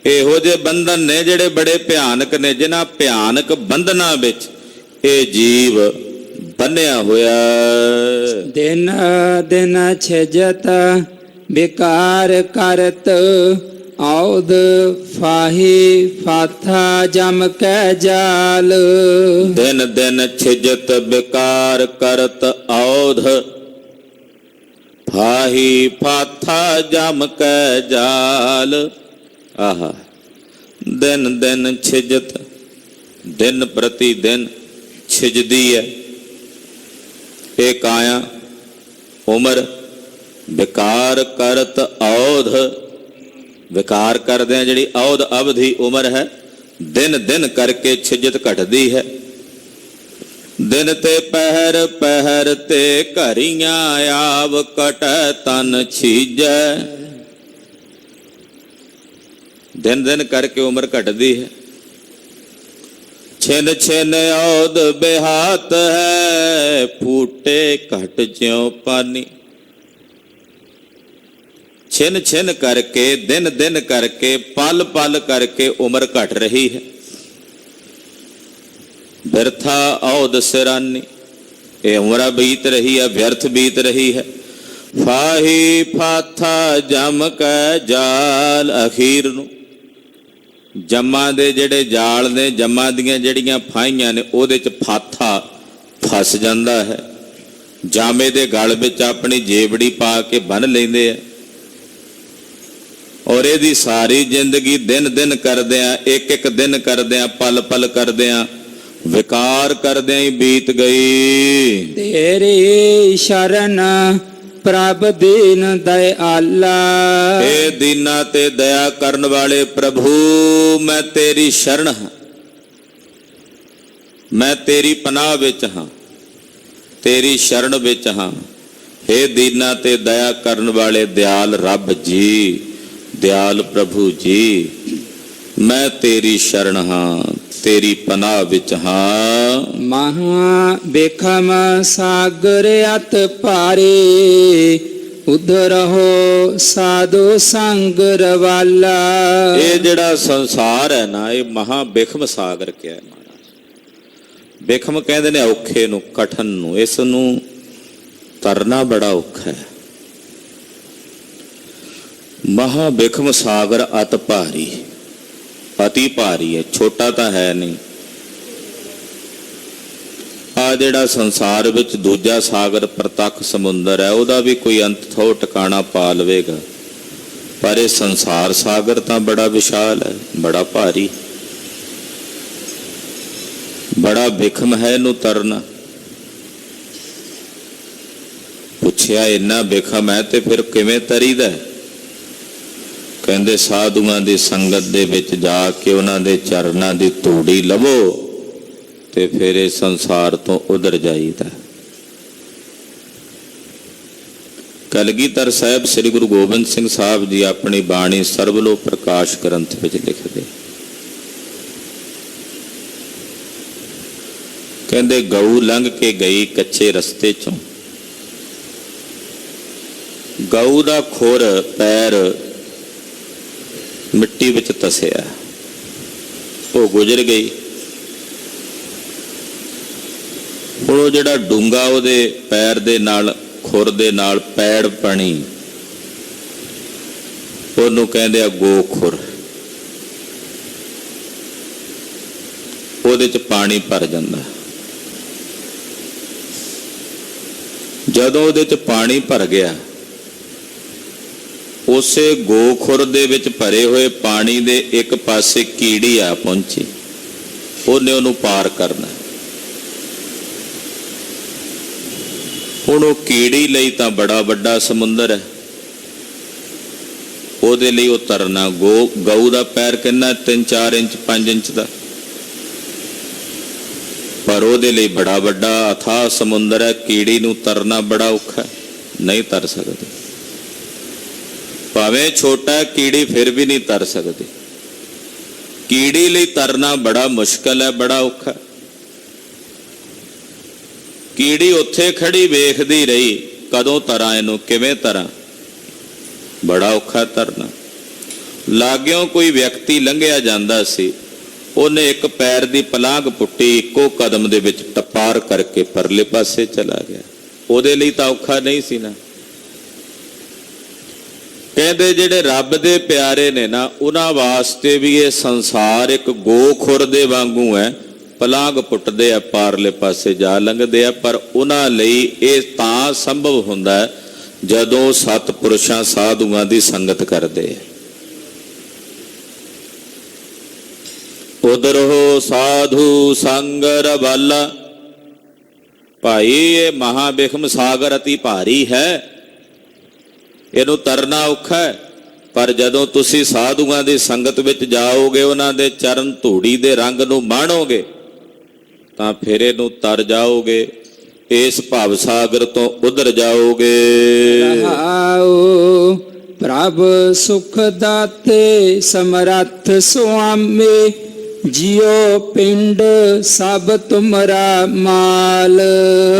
ਇਹੋ ਜਿਹੇ ਬੰਧਨ ਨੇ ਜਿਹੜੇ ਬੜੇ ਭਿਆਨਕ ਨੇ, ਜਿਨ੍ਹਾਂ ਭਿਆਨਕ ਬੰਧਨਾਂ ਵਿੱਚ ਇਹ ਜੀਵ ਬੰਨਿਆ ਹੋਇਆ। ਦਿਨ ਦਿਨ ਛਿਜਤ ਬਿਕਾਰ ਕਰਤ, ਔਦ ਫਾਹੀ ਫਾਥਾ ਜਮ ਕੈ ਜਾਲ। ਦਿਨ ਦਿਨ ਛਿਜਤ ਬਿਕਾਰ ਕਰਤ, ਔਧ ਫਾਹੀ ਫਾਥਾ ਜਮ ਕੈ ਜਾਲ। ਆਹਾ, ਦਿਨ ਦਿਨ ਛਿਜਤ, ਦਿਨ ਪ੍ਰਤੀ ਦਿਨ ਛਿਜਦੀ ਹੈ ਇਹ ਕਾਇਆ ਉਮਰ। ਵਿਕਾਰ ਕਰਤ ਔਧ, ਵਿਕਾਰ ਕਰਦਿਆਂ ਜਿਹੜੀ ਔਧ ਅਵਧੀ ਉਮਰ ਹੈ, ਦਿਨ ਦਿਨ ਕਰਕੇ ਛਿਜਤ ਘਟਦੀ ਹੈ। ਦਿਨ ਤੇ ਪਹਿਰ, ਪਹਿਰ ਤੇ ਘਰੀਆਂ ਆਵ ਕਟੈ ਤਨ ਛੀਜੈ। ਦਿਨ ਦਿਨ ਕਰਕੇ ਉਮਰ ਘਟਦੀ ਹੈ। ਛਿਨ ਛਿਨ ਔਦ ਬਿਹਾਤ ਹੈ, ਫੂਟੇ ਘਟ ਜਿਉ ਪਾਨੀ। ਛਿਨ ਛਿਨ ਕਰਕੇ, ਦਿਨ ਦਿਨ ਕਰਕੇ, ਪਲ ਪਲ ਕਰਕੇ ਉਮਰ ਘਟ ਰਹੀ ਹੈ। ਬਿਰਥਾ ਔਦ ਸਿਰਾਨੀ, ਇਹ ਉਮਰਾਂ ਬੀਤ ਰਹੀ ਹੈ, ਵਿਅਰਥ ਬੀਤ ਰਹੀ ਹੈ। ਫਾਹੀ ਫਾਥਾ ਜਮ ਕੈ ਜਾਲ, ਅਖੀਰ ਨੂੰ ਜੰਮਾਂ ਦੇ ਜਿਹੜੇ ਜਾਲ ਨੇ, ਜੰਮਾਂ ਦੀਆਂ ਜਿਹੜੀਆਂ ਫਾਹੀਆਂ ਨੇ, ਉਹਦੇ 'ਚ ਫਾਥਾ ਫਸ ਜਾਂਦਾ ਹੈ। ਜਾਮੇ ਦੇ ਗਲ ਵਿੱਚ ਆਪਣੀ ਜੇਬੜੀ ਪਾ ਕੇ ਬੰਨ੍ਹ ਲੈਂਦੇ ਆ। ਔਰ ਇਹਦੀ ਸਾਰੀ ਜ਼ਿੰਦਗੀ ਦਿਨ ਦਿਨ ਕਰਦਿਆਂ, ਇੱਕ ਇੱਕ ਦਿਨ ਕਰਦਿਆਂ, ਪਲ ਪਲ ਕਰਦਿਆਂ, ਵਿਕਾਰ ਕਰਦਿਆਂ ਹੀ ਬੀਤ ਗਈ। ਤੇਰੀ ਸ਼ਰਨ ਪ੍ਰਭ ਦੀਨ ਦਇਆਲਾ। ਇਹ ਦੀਨਾਂ ਤੇ ਦਇਆ ਕਰਨ ਵਾਲੇ ਪ੍ਰਭੂ, ਮੈਂ ਤੇਰੀ ਸ਼ਰਨ ਹਾਂ, ਮੈਂ ਤੇਰੀ ਪਨਾਹ ਵਿੱਚ ਹਾਂ, ਤੇਰੀ ਸ਼ਰਨ ਵਿੱਚ ਹਾਂ। ਹੇ ਦੀਨਾਂ ਤੇ ਦਇਆ ਕਰਨ ਵਾਲੇ ਦਿਆਲ ਰੱਬ ਜੀ, ਦਿਆਲ ਪ੍ਰਭੂ ਜੀ, ਮੈਂ ਤੇਰੀ ਸ਼ਰਨ ਹਾਂ, ਤੇਰੀ ਪਨਾਹ ਵਿੱਚ ਹਾਂ। ਮਹਾ ਬੇਖਮ ਸਾਗਰ ਅਤ ਭਾਰੇ, ਉਧਰ ਹੋ ਸਾਧੂ ਸੰਗ ਰਵਾਲਾ। ਇਹ ਜਿਹੜਾ ਸੰਸਾਰ ਹੈ ਨਾ, ਇਹ ਮਹਾ ਬਿਖਮ ਸਾਗਰ ਕਿਹਾ ਮਹਾਰਾਜ। ਬਿਖਮ ਕਹਿੰਦੇ ਨੇ ਔਖੇ ਨੂੰ, ਕਠਨ ਨੂੰ। ਇਸ ਨੂੰ ਤਰਨਾ ਬੜਾ ਔਖਾ ਹੈ। ਮਹਾ ਬਿਖਮ ਸਾਗਰ ਅਤ ਭਾਰੀ, ਅਤੀ ਭਾਰੀ ਹੈ, ਛੋਟਾ ਤਾਂ ਹੈ ਨਹੀਂ। ਆ ਜਿਹੜਾ ਸੰਸਾਰ ਵਿੱਚ ਦੂਜਾ ਸਾਗਰ ਪ੍ਰਤੱਖ ਸਮੁੰਦਰ ਹੈ, ਉਹਦਾ ਵੀ ਕੋਈ ਅੰਤ ਥੋ ਟਿਕਾਣਾ ਪਾ ਲਵੇਗਾ, ਪਰ ਇਹ ਸੰਸਾਰ ਸਾਗਰ ਤਾਂ ਬੜਾ ਵਿਸ਼ਾਲ ਹੈ, ਬੜਾ ਭਾਰੀ, ਬੜਾ ਬਿਖਮ ਹੈ ਇਹਨੂੰ ਤਰਨਾ। ਪੁੱਛਿਆ ਇੰਨਾ ਬਿਖਮ ਹੈ ਤੇ ਫਿਰ ਕਿਵੇਂ ਤਰੀਦਾ? ਕਹਿੰਦੇ ਸਾਧੂਆਂ ਦੀ ਸੰਗਤ ਦੇ ਵਿੱਚ ਜਾ ਕੇ ਉਹਨਾਂ ਦੇ ਚਰਨਾਂ ਦੀ ਧੂੜੀ ਲਵੋ ਤੇ ਫਿਰ ਇਹ ਸੰਸਾਰ ਤੋਂ ਉਧਰ ਜਾਈਦਾ। ਕਲਗੀਧਰ ਸਾਹਿਬ ਸ੍ਰੀ ਗੁਰੂ ਗੋਬਿੰਦ ਸਿੰਘ ਸਾਹਿਬ ਜੀ ਆਪਣੀ ਬਾਣੀ ਸਰਬਲੋ ਪ੍ਰਕਾਸ਼ ਗ੍ਰੰਥ ਵਿੱਚ ਲਿਖਦੇ, ਕਹਿੰਦੇ ਗਊ ਲੰਘ ਕੇ ਗਈ ਕੱਚੇ ਰਸਤੇ ਚੋਂ, ਗਊ ਦਾ ਖੁਰ ਪੈਰ ਮਿੱਟੀ ਵਿੱਚ ਧਸਿਆ, ਉਹ ਗੁਜ਼ਰ ਗਈ। ਹੁਣ ਉਹ ਜਿਹੜਾ ਡੂੰਗਾ ਉਹਦੇ ਪੈਰ ਦੇ ਨਾਲ, ਖੁਰ ਦੇ ਨਾਲ ਪੈੜ ਬਣੀ, ਉਹਨੂੰ ਕਹਿੰਦੇ ਆ ਗੋ ਖੁਰ। ਉਹਦੇ ਚ ਪਾਣੀ ਭਰ ਜਾਂਦਾ। ਜਦੋਂ ਉਹਦੇ ਚ ਪਾਣੀ ਭਰ ਗਿਆ, ਉਸੇ ਗੋਖੁਰ ਦੇ ਵਿੱਚ ਭਰੇ ਹੋਏ ਪਾਣੀ ਦੇ ਇੱਕ ਪਾਸੇ ਕੀੜੀ ਆ ਪਹੁੰਚੀ, ਉਹਨੇ ਉਹਨੂੰ ਪਾਰ ਕਰਨਾ। ਹੁਣ ਉਹ ਕੀੜੀ ਲਈ ਤਾਂ ਬੜਾ ਵੱਡਾ ਸਮੁੰਦਰ ਹੈ, ਉਹਦੇ ਲਈ ਉਹ ਤਰਨਾ। ਗਊ ਦਾ ਪੈਰ ਕਿੰਨਾ? 3-4 ਇੰਚ 5 ਇੰਚ ਦਾ, ਪਰ ਉਹਦੇ ਲਈ ਬੜਾ ਵੱਡਾ ਅਥਾਹ ਸਮੁੰਦਰ ਹੈ। ਕੀੜੀ ਨੂੰ ਤਰਨਾ ਬੜਾ ਔਖਾ, ਨਹੀਂ ਤਰ ਸਕਦੀ। ਭਾਵੇਂ ਛੋਟਾ ਕੀੜੀ ਫਿਰ ਵੀ ਨਹੀਂ ਤਰ ਸਕਦੀ। ਕੀੜੀ ਲਈ ਤਰਨਾ ਬੜਾ ਮੁਸ਼ਕਲ ਹੈ, ਬੜਾ ਔਖਾ। ਕੀੜੀ ਉੱਥੇ ਖੜੀ ਵੇਖਦੀ ਰਹੀ, ਕਦੋਂ ਤਰਾਂ ਇਹਨੂੰ, ਕਿਵੇਂ ਤਰਾਂ, ਬੜਾ ਔਖਾ ਤਰਨਾ। ਲਾਗਿਓਂ ਕੋਈ ਵਿਅਕਤੀ ਲੰਘਿਆ ਜਾਂਦਾ ਸੀ, ਉਹਨੇ ਇੱਕ ਪੈਰ ਦੀ ਪਲਾਂਘ ਪੁੱਟੀ, ਇੱਕੋ ਕਦਮ ਦੇ ਵਿੱਚ ਟਪਾਰ ਕਰਕੇ ਪਰਲੇ ਪਾਸੇ ਚਲਾ ਗਿਆ। ਉਹਦੇ ਲਈ ਤਾਂ ਔਖਾ ਨਹੀਂ ਸੀ ਨਾ। ਕਹਿੰਦੇ ਜਿਹੜੇ ਰੱਬ ਦੇ ਪਿਆਰੇ ਨੇ ਨਾ, ਉਹਨਾਂ ਵਾਸਤੇ ਵੀ ਇਹ ਸੰਸਾਰ ਇੱਕ ਗੋਖੁਰ ਦੇ ਵਾਂਗੂ ਹੈ, ਪਲਾਂਘ ਪੁੱਟਦੇ ਆ, ਪਾਰਲੇ ਪਾਸੇ ਜਾ ਲੰਘਦੇ ਆ। ਪਰ ਉਹਨਾਂ ਲਈ ਇਹ ਤਾਂ ਸੰਭਵ ਹੁੰਦਾ ਹੈ ਜਦੋਂ ਸਤਿਪੁਰਸ਼ਾਂ ਸਾਧੂਆਂ ਦੀ ਸੰਗਤ ਕਰਦੇ ਆ। ਉਧਰ ਹੋ ਸਾਧੂ ਸੰਗ ਰਵਾਲਾ। ਭਾਈ ਇਹ ਮਹਾਬਿਖਮ ਸਾਗਰ ਅਤੀ ਭਾਰੀ ਹੈ, ਇਹਨੂੰ ਤਰਨਾ ਔਖਾ ਹੈ, ਪਰ ਜਦੋਂ ਤੁਸੀਂ ਸਾਧੂਆਂ ਦੀ ਸੰਗਤ ਵਿੱਚ ਜਾਓਗੇ, ਉਹਨਾਂ ਦੇ ਚਰਨ ਧੂੜੀ ਦੇ ਰੰਗ ਨੂੰ ਮਾਣੋਗੇ, ਤਾਂ ਫਿਰ ਇਹਨੂੰ ਤਰ ਜਾਓਗੇ, ਇਸ ਭਵ ਸਾਗਰ ਤੋਂ ਉਧਰ ਜਾਓਗੇ। ਰਹਾਉ ਪ੍ਰਭ ਸੁਖ ਦਾਤੇ ਸਮਰੱਥ ਸੁਆਮੀ, ਜਿਉ ਪਿੰਡ ਸਭ ਤੁਮਰਾ ਮਾਲ।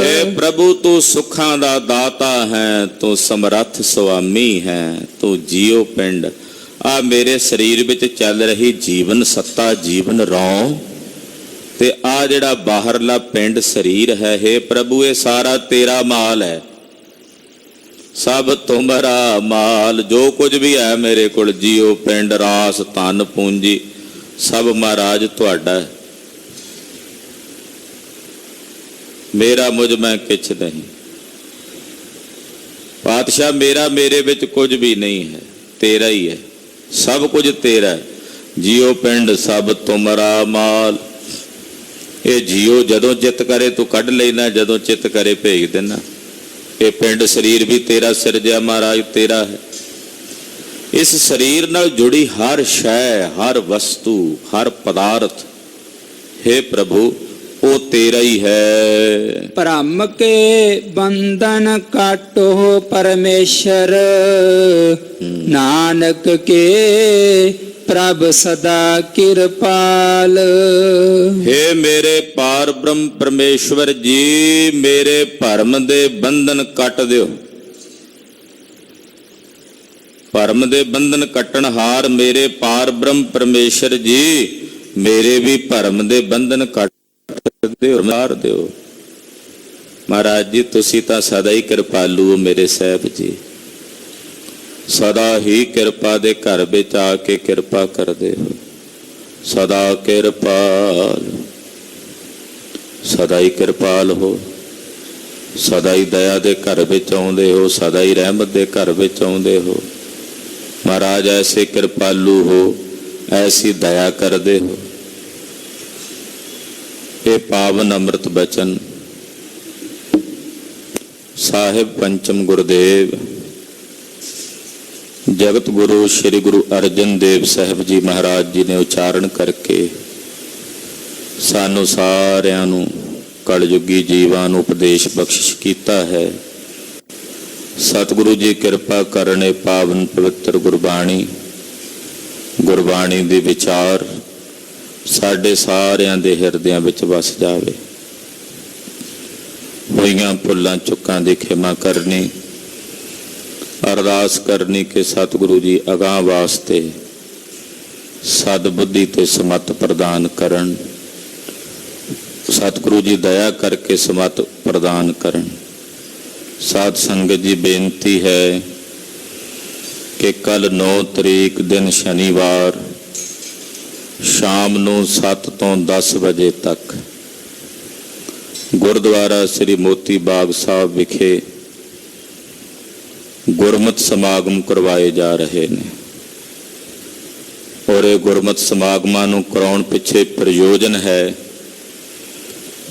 हे प्रभु तू सुखां दा दाता है, तू समर्थ सुआमी है, तू जियो पिंड। आ मेरे शरीर विच चल रही जीवन सत्ता, जीवन रौं ते आ जिहड़ा बाहरला पिंड शरीर है, हे प्रभु ये सारा तेरा माल है, सब तुमरा माल। जो कुछ भी है मेरे कोल, जियो पिंड, रास, धन, पूंजी, सब महाराज तुहाडा है, मेरा मुझ में किछ नहीं। पातशाह मेरा मेरे विच कुछ भी नहीं है, तेरा ही है। सब कुछ तेरा है। जियो पिंड सब तुमरा माल। ये जियो जदों चित करे तू कढ़ लेना, जदों चित करे भेज देना। ये पिंड शरीर भी तेरा सिरजिया महाराज तेरा है। इस शरीर नाल जुड़ी हर शै, हर वस्तु, हर पदार्थ हे प्रभु वो तेरा ही है। भ्रम के बंधन काटो परमेश्वर, नानक के प्रभ सदा किरपाल। हे मेरे पार ब्रह्म परमेश्वर जी, मेरे भरम दे बंधन कट दियो। भरम दे बंधन कटन हार मेरे पार ब्रह्म परमेश्वर जी, मेरे भी भरम दे बंधन कट दियो, मार दियो। महाराज जी तुसी तां सदा ही किरपालू हो मेरे साहब जी, सदा ही किरपा दे घर विच आके किरपा करदे हो। सदा किरपाल, सदा ही किरपाल हो, सदा ही दया दे घर विच आउंदे हो, सदा ही रहमत दे घर विच आउंदे हो। महाराज ऐसे कृपालु हो, ऐसी दया करदे हो। ये पावन अमृत बचन साहिब पंचम गुरुदेव जगत गुरु श्री गुरु अर्जन देव साहब जी महाराज जी ने उच्चारण करके सानू सारियां नू कलयुगी जीवां नू उपदेश बख्शिश कीता है। सतगुरु जी कृपा करने पावन पवित्र गुरबाणी, गुरबाणी दे विचार साडे सारियां दे हिरदियां विच वस जावे। होईयां भुल्लां चुक्कां दी खिमा करनी, अरदास करनी कि सतगुरु जी अगां वास्ते सदबुद्धि ते समत प्रदान करन। सतगुरु जी दया करके समत प्रदान करन। साध संगत जी बेनती है कि कल 9 तरीक दिन शनिवार शाम नूं 7 तो 10 बजे तक गुरुद्वारा श्री मोती बाग साहब विखे गुरमत समागम करवाए जा रहे ने। और ये गुरमत समागमां नूं कराउण पिछे प्रयोजन है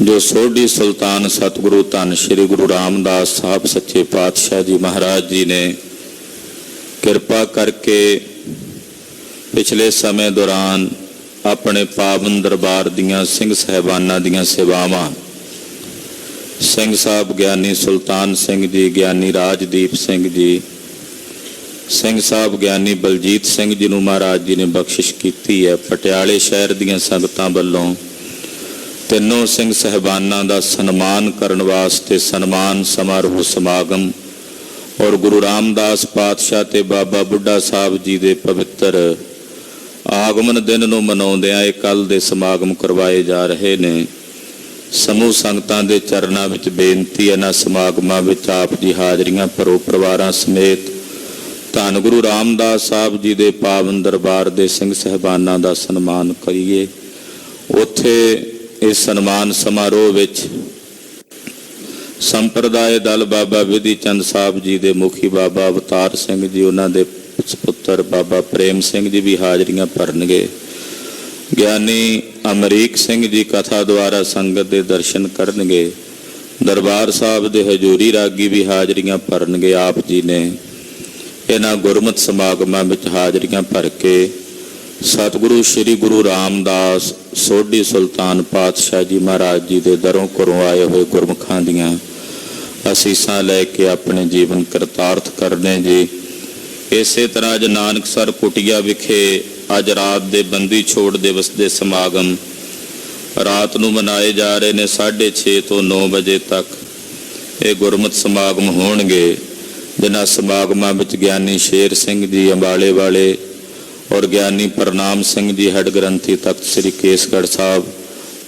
जो सोढ़ी सुल्तान सतगुरु धन श्री गुरु रामदास साहब सच्चे पातशाह जी महाराज जी ने कृपा करके पिछले समय दौरान अपने पावन दरबार दियां सिंह साहिबाना दियां सेवावां सिंह साहब ज्ञानी सुल्तान सिंह जी, ज्ञानी राजदीप सिंह जी, सिंह साहब ज्ञानी बलजीत सिंह जी नूं महाराज जी ने बख्शिश की है। पटियाले शहर दियां संगतां वल्लों तीनों सिंह साहिबाना दा सन्मान करन वास्ते सन्मान समारोह समागम और गुरु रामदास पातशाह ते बाबा बुढ़ा साहब जी दे पवित्र आगमन दिन नूं मनाउंदिआं इह कल दे समागम करवाए जा रहे ने। समूह संगतां दे चरनां विच बेनती है इन्हां समागमां विच आप जी हाजरियां भरो परिवारां समेत धन गुरु रामदास साहब जी दे पावन दरबार दे सिंह साहिबाना दा सन्मान करिए। उत्थे इस सन्मान समारोह विच संप्रदाय दल बाबा विधि चंद साहब जी दे मुखी बाबा अवतार सिंह जी, उन्हां दे पुत्र बाबा प्रेम सिंह जी भी हाजरियां भरनगे। ज्ञानी अमरीक सिंह जी कथा द्वारा संगत दे दर्शन करनगे। दरबार साहब दे हजूरी रागी भी हाजरियां भरनगे। आप जी ने इन्हां गुरमत समागमां विच हाजरियां भर के सतगुरु श्री गुरु रामदास सोढ़ी सुल्तान पातशाह जी महाराज जी दे दरों घरों आए हुए गुरमुखां दियां असीसां लैके अपने जीवन करतार्थ करने जी। इसे तरह अज नानकसर कुटिया विखे अज रात दे बंदी छोड़ दिवस दे समागम रात नूं मनाए जा रहे ने। 6:30 तो 9 बजे तक ये गुरमत समागम होणगे, जिन्हां समागमां विच ज्ञानी शेर सिंह जी अंबाले वाले और ज्ञानी प्रनाम सिंह जी हेड ग्रंथी तख्त श्री केसगढ़ साहब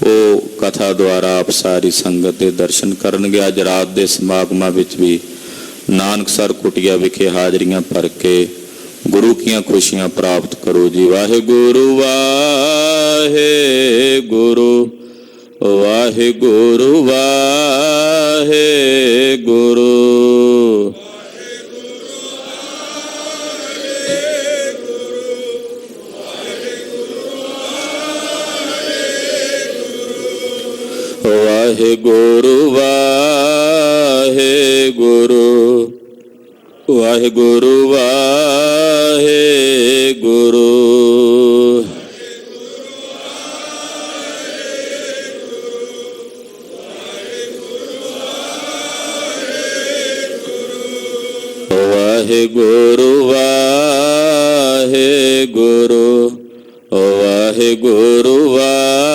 वो कथा द्वारा आप सारी संगत के दर्शन करनगे। अज रात के समागमां विच भी नानकसर कुटिया विखे हाजरियां भर के गुरु की खुशियां प्राप्त करो जी। वाहे गुरु वाहे गुरु वाहे गुरु वाहे गुरु। ਵਾਹਿਗੁਰੂ ਵਾਹਿਗੁਰੂ ਵਾਹਿਗੁਰੂ ਵਾਹਿਗੁਰੂ ਵਾਹਿਗੁਰੂ ਵਾਹਿਗੁਰੂ ਵਾਹਿਗੁਰੂ ਵਾਹਿਗੁਰੂ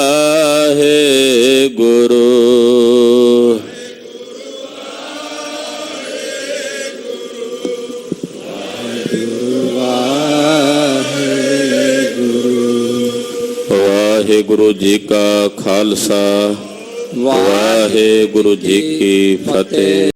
ਵਾਹਿਗੁਰੂ ਜੀ ਕਾ ਖਾਲਸਾ ਵਾਹਿਗੁਰੂ ਜੀ ਕੀ ਫਤਿਹ।